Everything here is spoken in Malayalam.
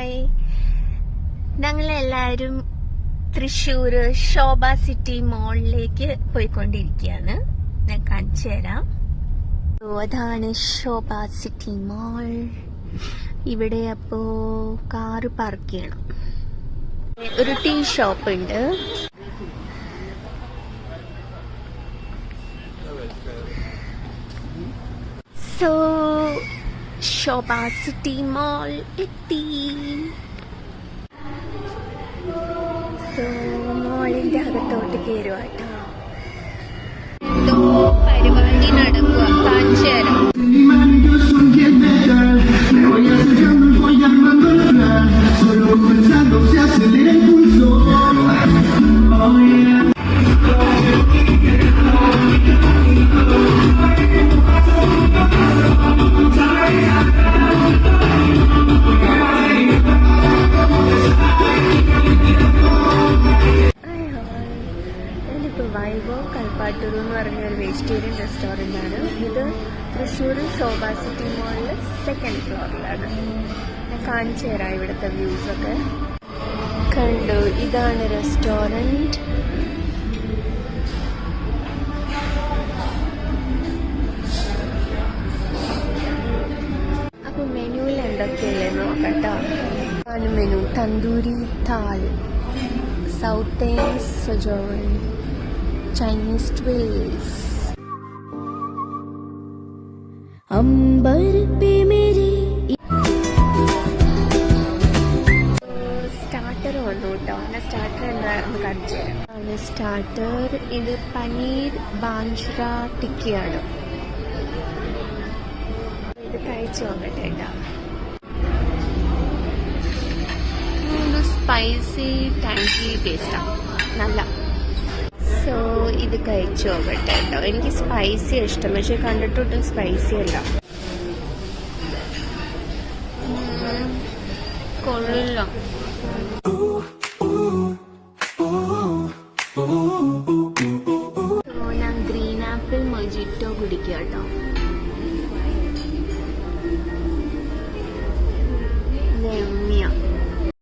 ഹായ്, ഞങ്ങളെല്ലാവരും തൃശ്ശൂർ ശോഭ സിറ്റി മോളിലേക്ക് പോയിക്കൊണ്ടിരിക്കുകയാണ്. ഞാൻ കാണിച്ചു തരാം. അതാണ് ശോഭ സിറ്റി മോൾ. ഇവിടെ അപ്പോ കാറ് പാർക്ക് ചെയ്യണം. ഒരു ടീ ഷോപ്പ് ഉണ്ട്. സോ ശോഭ സിറ്റി മോൾ എത്തി. സോ മോളിന്റെ അകത്തോട്ട് കയറുവാട്ടോ. എന്തോ പരിപാടി നടക്കുക, കാണിച്ചു തരാം. വൈവോ കൽപ്പാട്ടൂർ എന്ന് പറഞ്ഞ ഒരു വെജിറ്റേറിയൻ റെസ്റ്റോറൻ്റ് ആണ്. ഇത് തൃശ്ശൂർ ശോഭ സിറ്റി മോളിൽ 2nd ഫ്ലോറിലാണ്. ഞാൻ കാണിച്ചു തരാം ഇവിടുത്തെ വ്യൂസ് ഒക്കെ. കണ്ടു, ഇതാണ് റെസ്റ്റോറൻറ്റ്. അപ്പൊ മെനുവിൽ എന്തൊക്കെയല്ലേ നോക്കട്ടോ. മെനു തന്തൂരി താൽ, സൗത്ത് ഇന്ത്യൻ സജോൺ, Chinese twills. अंबर पे मेरी സ്റ്റാർട്ടർ വന്നു കേട്ടോ. ഞാൻ സ്റ്റാർട്ടർ എന്താണെന്ന് കാണിച്ചു തരാം. സ്റ്റാർട്ടർ ഇത് പനീർ ബാഞ്ച്റ ടിക്കിയാണ്. ഇത് കഴിച്ചു നോക്കട്ടെ കേട്ടോ. സ്പൈസി ടാങ്കി ടേസ്റ്റാണ്, നല്ല. സോ ഇത് കഴിച്ചു നോക്കട്ടെ കേട്ടോ. എനിക്ക് സ്പൈസി ഇഷ്ടം, പക്ഷെ കണ്ടിട്ടൊട്ടും സ്പൈസി അല്ല. കൊള്ളില്ല. ഞാൻ ഗ്രീൻ ആപ്പിൾ മൊജിറ്റോ കുടിക്കാം കേട്ടോ.